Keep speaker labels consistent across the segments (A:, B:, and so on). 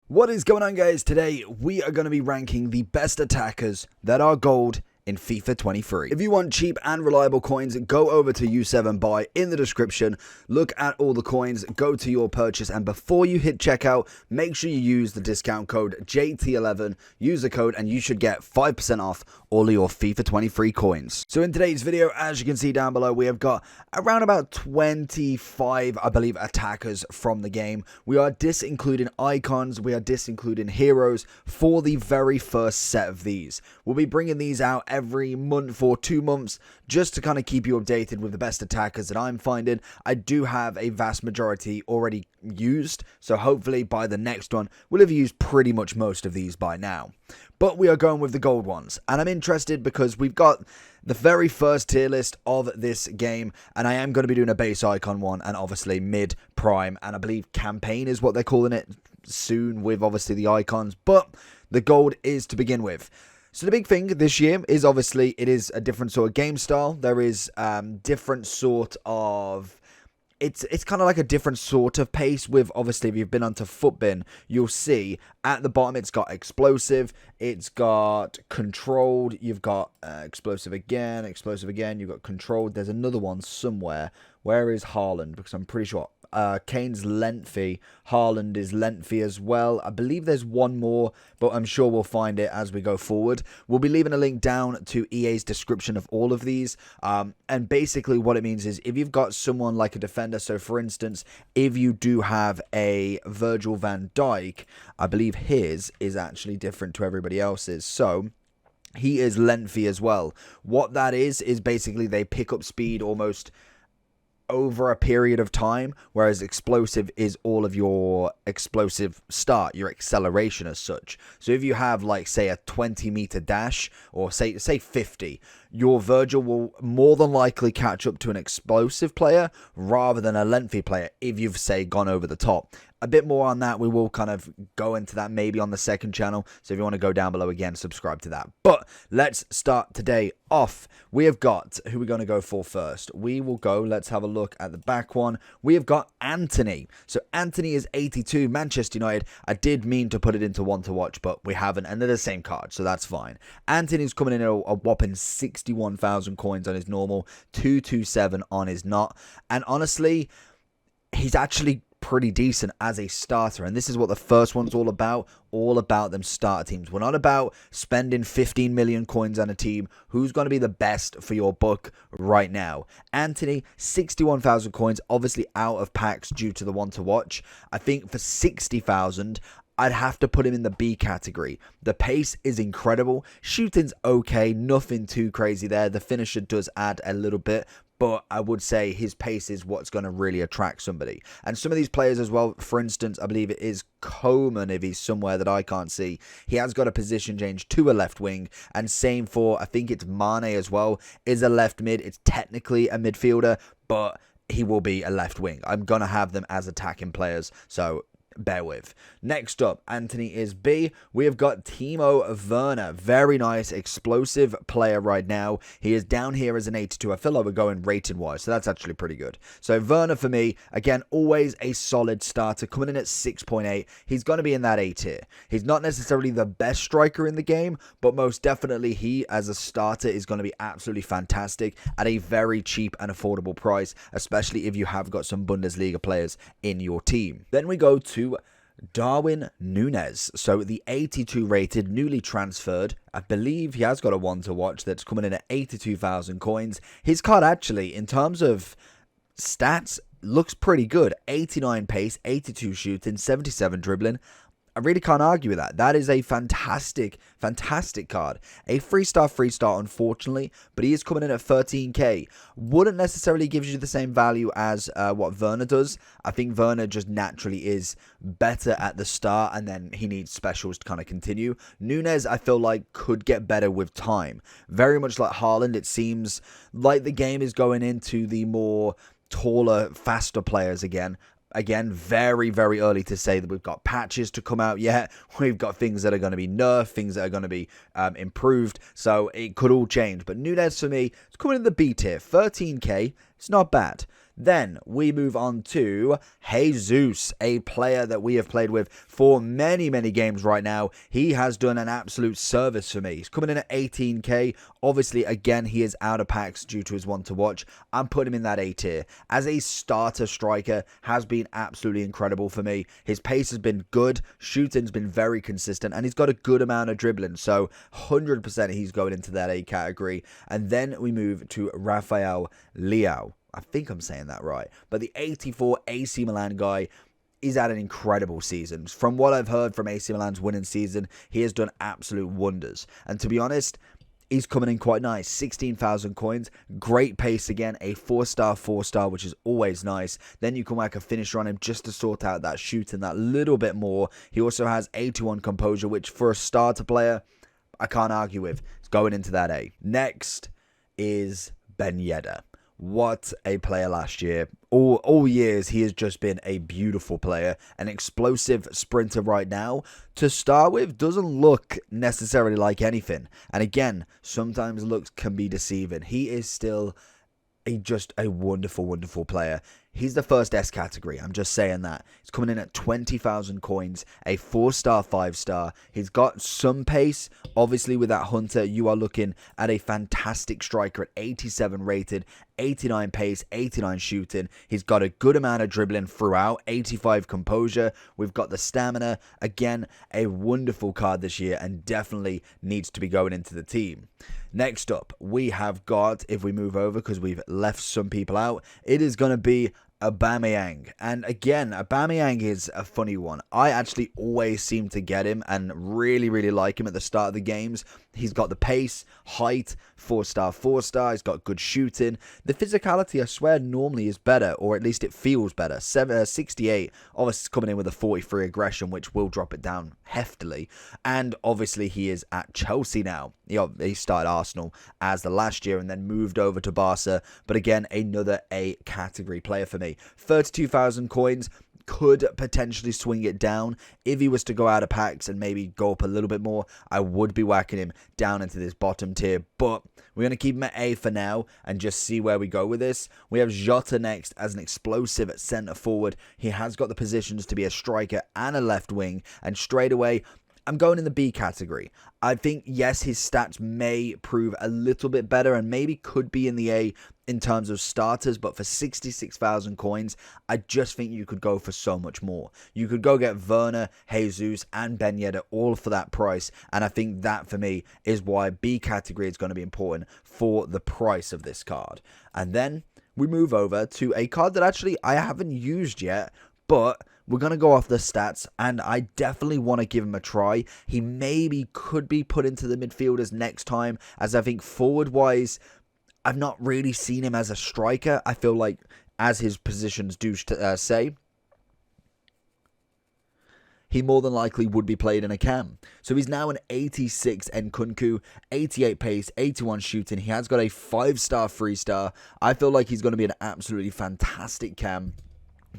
A: What is going on, guys? Today we are going to be ranking the best attackers that are gold in FIFA 23. If you want cheap and reliable coins, go over to U7Buy in the description, look at all the coins, go to your purchase, and before you hit checkout, make sure you use the discount code JT11, use the code, and you should get 5% off all of your FIFA 23 coins. So in today's video, as you can see down below, we have got around about 25, I believe, attackers from the game. We are disincluding icons, we are disincluding heroes for the very first set of these. We'll be bringing these out every month or 2 months just to kind of keep you updated with the best attackers that I'm finding. I do have a vast majority already used, so hopefully by the next one we'll have used pretty much most of these by now. But we are going with the gold ones, and I'm interested because we've got the very first tier list of this game, and I am going to be doing a base icon one, and obviously mid, prime, and I believe campaign is what they're calling it soon, with obviously the icons, but the gold is to begin with. So the big thing this year is obviously it is a different sort of game style. There is different sort of... It's kind of like a different sort of pace with, obviously, if you've been onto Footbin, you'll see at the bottom it's got explosive, it's got controlled, you've got explosive again, you've got controlled. There's another one somewhere. Where is Haaland? Because I'm pretty sure Kane's lengthy, Haaland is lengthy as well. I believe there's one more, but I'm sure we'll find it as we go forward. We'll be leaving a link down to EA's description of all of these, and basically what it means is if you've got someone like a defender, so for instance, if you do have a Virgil van Dijk, I believe his is actually different to everybody else's, so he is lengthy as well. What that is basically they pick up speed almost over a period of time, whereas explosive is all of your explosive start, your acceleration as such. So if you have, like, say a 20-meter dash, or say 50, your Virgil will more than likely catch up to an explosive player rather than a lengthy player if you've, say, gone over the top. A bit more on that, we will kind of go into that maybe on the second channel, so if you want to go down below again, subscribe to that. But let's start today off. We have got, who we're going to go for first? We will go, let's have a look at the back one. We have got Anthony. So Anthony is 82, Manchester United. I did mean to put it into one to watch, but we haven't, and they're the same card, so that's fine. Anthony's coming in at a whopping 61,000 coins on his normal, 227 on his not, and honestly, he's actually pretty decent as a starter, and this is what the first one's all about them starter teams. We're not about spending 15 million coins on a team. Who's going to be the best for your book right now? Anthony, 61,000 coins, obviously out of packs due to the one to watch. I think for 60,000, I'd have to put him in the B category. The pace is incredible. Shooting's okay, nothing too crazy there. The finisher does add a little bit, but I would say his pace is what's going to really attract somebody. And some of these players as well, for instance, I believe it is Coman, if he's somewhere that I can't see. He has got a position change to a left wing, and same for, I think it's Mane as well, is a left mid. It's technically a midfielder, but he will be a left wing. I'm going to have them as attacking players, so bear with. Next up, Anthony is B. We have got Timo Werner. Very nice, explosive player right now. He is down here as an 82. I feel like we're going rating-wise, so that's actually pretty good. So Werner for me, again, always a solid starter, coming in at 6.8. He's going to be in that A tier. He's not necessarily the best striker in the game, but most definitely he, as a starter, is going to be absolutely fantastic at a very cheap and affordable price, especially if you have got some Bundesliga players in your team. Then we go to Darwin Núñez. So the 82 rated, newly transferred. I believe he has got a one to watch that's coming in at 82,000 coins. His card actually, in terms of stats, looks pretty good. 89 pace, 82 shooting, 77 dribbling. I really can't argue with that. That is a fantastic card. A 3-star, unfortunately, but he is coming in at 13k. Wouldn't necessarily give you the same value as what Werner does. I think Werner just naturally is better at the start, and then he needs specials to kind of continue. Núñez, I feel like, could get better with time. Very much like Haaland, it seems like the game is going into the more taller, faster players again. Again, very, very early to say that we've got patches to come out yet. We've got things that are going to be nerfed, things that are going to be improved. So it could all change. But Núñez, for me, it's coming in the B tier. 13k, It's not bad. Then we move on to Jesus, a player that we have played with for many, many games right now. He has done an absolute service for me. He's coming in at 18k. Obviously, again, he is out of packs due to his one to watch. I'm putting him in that A tier. As a starter striker, has been absolutely incredible for me. His pace has been good. Shooting's been very consistent. And he's got a good amount of dribbling. So 100% he's going into that A category. And then we move to Rafael Leao. I think I'm saying that right. But the 84 AC Milan guy is at an incredible season. From what I've heard from AC Milan's winning season, he has done absolute wonders. And to be honest, he's coming in quite nice. 16,000 coins. Great pace again. A 4-star, which is always nice. Then you can whack a finisher on him just to sort out that shooting that little bit more. He also has 81 composure, which for a starter player, I can't argue with. It's going into that A. Next is Ben Yedder. What a player last year. All years, he has just been a beautiful player. An explosive sprinter right now. To start with, doesn't look necessarily like anything. And again, sometimes looks can be deceiving. He is still just a wonderful, wonderful player. He's the first S category. I'm just saying that. He's coming in at 20,000 coins, a 4-star, 5-star. He's got some pace. Obviously, with that Hunter, you are looking at a fantastic striker at 87 rated, 89 pace, 89 shooting. He's got a good amount of dribbling throughout, 85 composure. We've got the stamina. Again, a wonderful card this year and definitely needs to be going into the team. Next up, we have got, if we move over because we've left some people out, it is going to be Aubameyang. And again, Aubameyang is a funny one. I actually always seem to get him and really, really like him at the start of the games. He's got the pace, height, 4-star, 4-star. He's got good shooting. The physicality, I swear, normally is better, or at least it feels better. 68, obviously coming in with a 43 aggression, which will drop it down heftily. And obviously he is at Chelsea now. He started Arsenal as the last year and then moved over to Barca. But again, another A category player for me. 32,000 coins. Could potentially swing it down. If he was to go out of packs and maybe go up a little bit more, I would be whacking him down into this bottom tier. But we're going to keep him at A for now and just see where we go with this. We have Jota next as an explosive at centre forward. He has got the positions to be a striker and a left wing. And straight away, I'm going in the B category. I think, yes, his stats may prove a little bit better and maybe could be in the A in terms of starters, but for 66,000 coins, I just think you could go for so much more. You could go get Werner, Jesus, and Ben Yedder all for that price, and I think that, for me, is why B category is going to be important for the price of this card. And then we move over to a card that actually I haven't used yet, but we're going to go off the stats, and I definitely want to give him a try. He maybe could be put into the midfielders next time, as I think forward-wise, I've not really seen him as a striker. I feel like, as his positions do say, he more than likely would be played in a cam. So he's now an 86 Nkunku, 88 pace, 81 shooting. He has got a 5-star, 3-star. I feel like he's going to be an absolutely fantastic cam.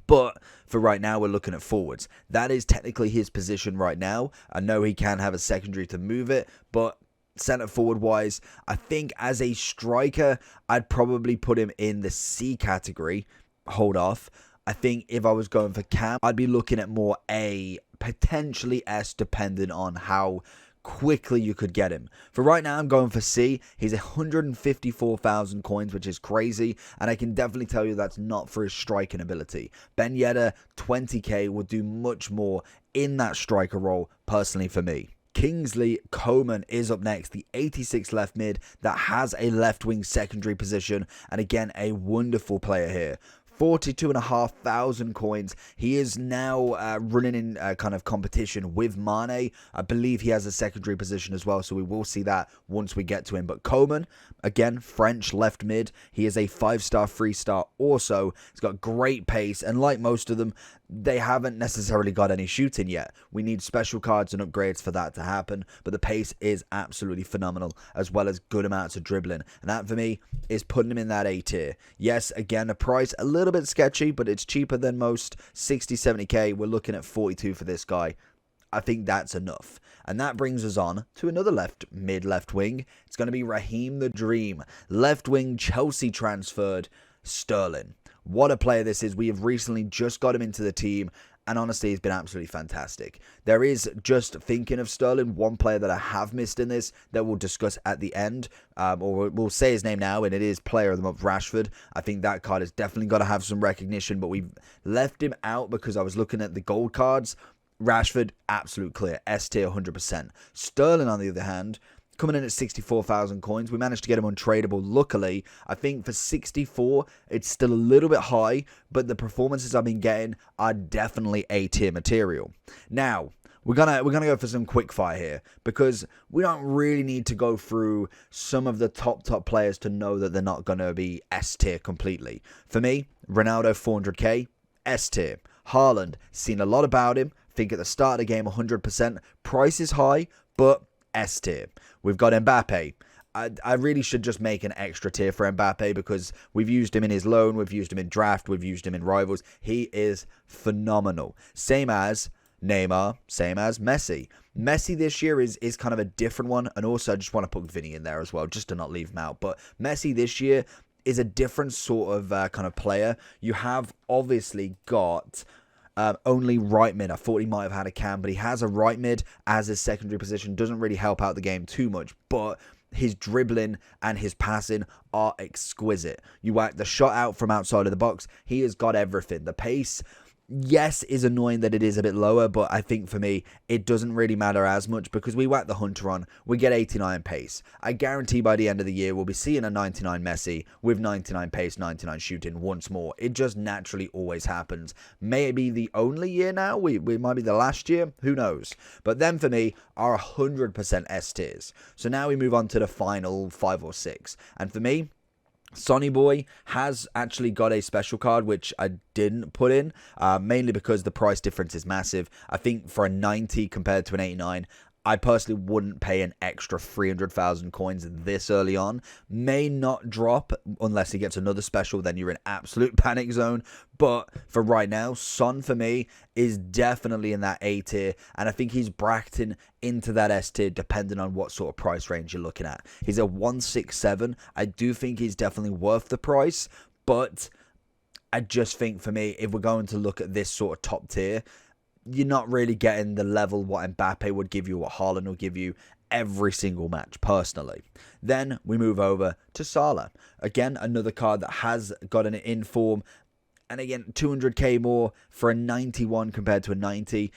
A: But for right now, we're looking at forwards. That is technically his position right now. I know he can have a secondary to move it, but centre forward wise, I think as a striker, I'd probably put him in the C category. Hold off. I think if I was going for cam, I'd be looking at more A, potentially S, depending on how quickly you could get him. For right now, I'm going for C. He's 154,000 coins, which is crazy, and I can definitely tell you that's not for his striking ability. Ben Yedder, 20k, would do much more in that striker role, personally for me. Kingsley Coman is up next, the 86 left mid that has a left wing secondary position, and again, a wonderful player here. 42,500 coins. He is now running in kind of competition with Mane. I believe he has a secondary position as well, so we will see that once we get to him. But Coman, again, French left mid. He is a 5-star, 3-star also. He's got great pace, and like most of them, they haven't necessarily got any shooting yet. We need special cards and upgrades for that to happen, but the pace is absolutely phenomenal, as well as good amounts of dribbling. And that, for me, is putting him in that A tier. Yes, again, the price a little bit sketchy, but it's cheaper than most. 60, 70k. We're looking at 42 for this guy. I think that's enough. And that brings us on to another left wing. It's going to be Raheem the Dream. Left wing, Chelsea transferred. Sterling. What a player this is. We have recently just got him into the team, and honestly, he's been absolutely fantastic. There is, just thinking of Sterling, one player that I have missed in this that we'll discuss at the end, or we'll say his name now, and it is Player of the Month, Rashford. I think that card has definitely got to have some recognition, but we've left him out because I was looking at the gold cards. Rashford, absolute clear, S tier 100%. Sterling, on the other hand, coming in at 64,000 coins. We managed to get him untradeable. Luckily, I think for 64, it's still a little bit high, but the performances I've been getting are definitely A-tier material. Now, we're gonna go for some quick fire here, because we don't really need to go through some of the top players to know that they're not gonna be S tier completely. For me, Ronaldo 400k, S tier. Haaland, seen a lot about him. Think at the start of the game 100%. Price is high, but S tier. We've got Mbappe. I really should just make an extra tier for Mbappe, because we've used him in his loan, we've used him in draft, we've used him in rivals. He is phenomenal. Same as Neymar, same as Messi. Messi this year is kind of a different one, and also I just want to put Vinny in there as well, just to not leave him out. But Messi this year is a different sort of kind of player. You have obviously got only right mid. I thought he might have had a cam, but he has a right mid as his secondary position. Doesn't really help out the game too much, but his dribbling and his passing are exquisite. You whack the shot out from outside of the box. He has got everything. The pace, yes, is annoying that it is a bit lower, but I think for me, it doesn't really matter as much, because we whack the Hunter on, we get 89 pace. I guarantee by the end of the year, we'll be seeing a 99 Messi with 99 pace, 99 shooting once more. It just naturally always happens. May it be the only year now? We might be the last year? Who knows? But then for me, are 100% S tiers. So now we move on to the final 5 or 6. And for me, Sonny Boy has actually got a special card, which I didn't put in, mainly because the price difference is massive. I think for a 90 compared to an 89, I personally wouldn't pay an extra 300,000 coins this early on. May not drop unless he gets another special, then you're in absolute panic zone. But for right now, Son for me is definitely in that A tier, and I think he's bracketing into that S tier depending on what sort of price range you're looking at. He's a 167. I do think he's definitely worth the price, but I just think for me, if we're going to look at this sort of top tier, you're not really getting the level what Mbappe would give you, what Haaland will give you every single match, personally. Then we move over to Salah. Again, another card that has got an inform, and again, 200k more for a 91 compared to a 90.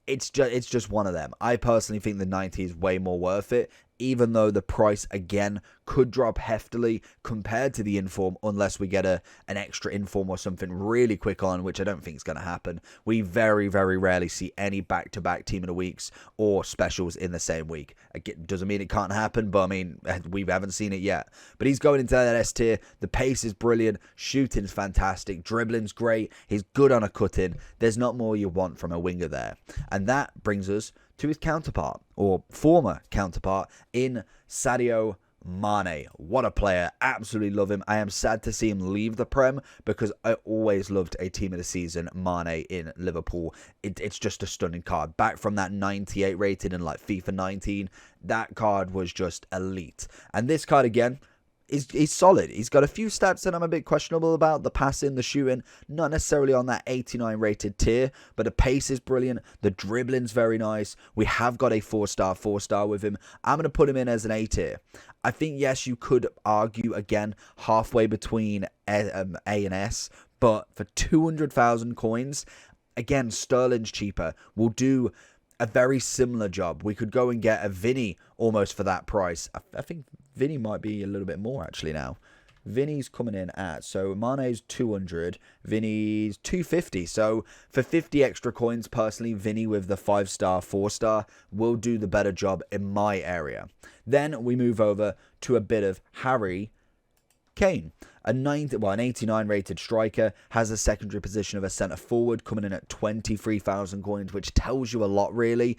A: It's just one of them. I personally think the 90 is way more worth it, even though the price, again, could drop heftily compared to the inform, unless we get an extra inform or something really quick on, which I don't think is going to happen. We very, very rarely see any back-to-back team of the weeks or specials in the same week. Again, doesn't mean it can't happen, but I mean, we haven't seen it yet. But he's going into that S tier. The pace is brilliant. Shooting's fantastic. Dribbling's great. He's good on a cut-in. There's not more you want from a winger there. And that brings us to his counterpart, or former counterpart, in Sadio Mane. What a player. Absolutely love him. I am sad to see him leave the Prem, because I always loved a team of the season, Mane in Liverpool. It's just a stunning card. Back from that 98 rated in like FIFA 19, that card was just elite. And this card again, he's solid. He's got a few stats that I'm a bit questionable about. The passing, the shooting, not necessarily on that 89 rated tier, but the pace is brilliant. The dribbling's very nice. We have got a 4-star with him. I'm going to put him in as an A tier. I think, yes, you could argue, again, halfway between A and S, but for 200,000 coins, again, Sterling's cheaper. We'll do a very similar job. We could go and get a Vinny almost for that price. I think Vinny might be a little bit more actually now. Vinny's coming in at, so Mane's 200, Vinny's 250. So for 50 extra coins, personally, Vinny with the 5-star, 4-star will do the better job in my area. Then we move over to a bit of Harry Kane. An 89 rated striker, has a secondary position of a centre forward, coming in at 23,000 coins, which tells you a lot, really.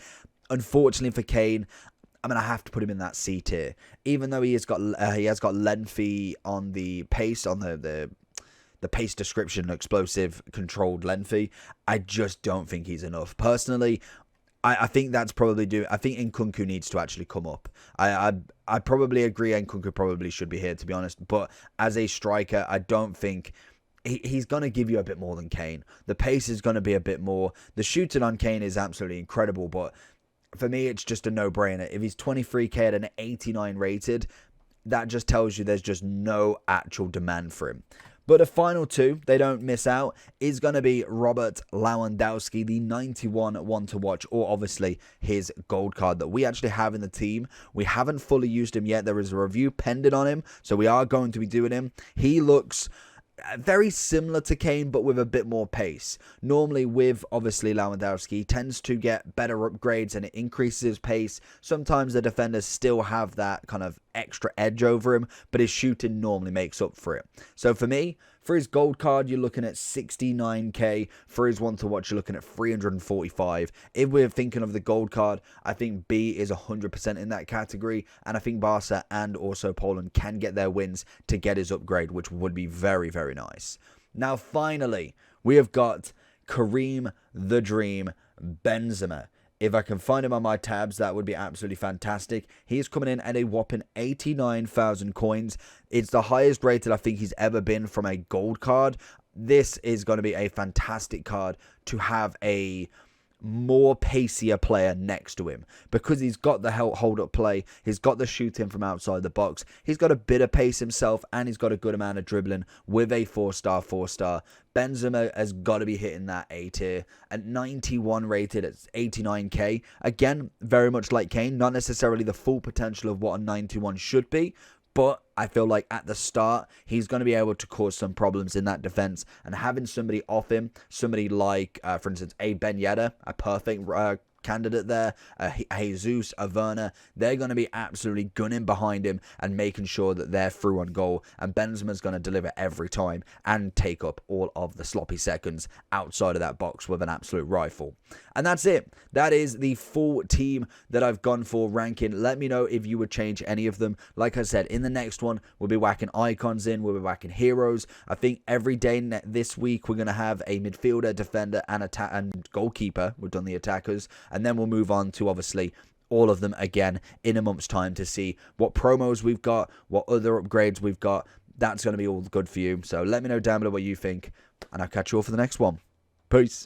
A: Unfortunately for Kane, I'm going to have to put him in that C tier. Even though he has got lengthy on the pace, on the pace description, explosive, controlled, lengthy, I just don't think he's enough. Personally, I think that's probably due. I think Nkunku needs to actually come up. I probably agree Nkunku probably should be here, to be honest. But as a striker, I don't think he's going to give you a bit more than Kane. The pace is going to be a bit more. The shooting on Kane is absolutely incredible, but for me, it's just a no-brainer. If he's 23k at an 89 rated, that just tells you there's just no actual demand for him. But the final two, they don't miss out, is going to be Robert Lewandowski, the 91 one to watch, or obviously his gold card that we actually have in the team. We haven't fully used him yet. There is a review pending on him, so we are going to be doing him. He looks very similar to Kane, but with a bit more pace. Normally with, obviously, Lewandowski, he tends to get better upgrades and it increases his pace. Sometimes the defenders still have that kind of extra edge over him, but his shooting normally makes up for it. So for me, for his gold card, you're looking at 69k. For his one to watch, you're looking at 345. If we're thinking of the gold card, I think B is 100% in that category. And I think Barca and also Poland can get their wins to get his upgrade, which would be very, very nice. Now, finally, we have got Kareem the Dream Benzema. If I can find him on my tabs, that would be absolutely fantastic. He's coming in at a whopping 89,000 coins. It's the highest rated I think he's ever been from a gold card. This is going to be a fantastic card to have a more pacier player next to him, because he's got the hold up play, he's got the shooting from outside the box, he's got a bit of pace himself, and he's got a good amount of dribbling with a 4-star. Benzema has got to be hitting that A tier at 91 rated at 89k. Again, very much like Kane, not necessarily the full potential of what a 91 should be, but I feel like at the start, he's going to be able to cause some problems in that defense. And having somebody off him, somebody like, for instance, a Ben Yedder, a perfect candidate there, Jesus, a Werner, they're going to be absolutely gunning behind him and making sure that they're through on goal. And Benzema's going to deliver every time and take up all of the sloppy seconds outside of that box with an absolute rifle. And that's it. That is the full team that I've gone for ranking. Let me know if you would change any of them. Like I said, in the next one, we'll be whacking icons in, we'll be whacking heroes. I think every day this week, we're going to have a midfielder, defender, and goalkeeper. We've done the attackers. And then we'll move on to, obviously, all of them again in a month's time to see what promos we've got, what other upgrades we've got. That's going to be all good for you. So let me know down below what you think, and I'll catch you all for the next one. Peace.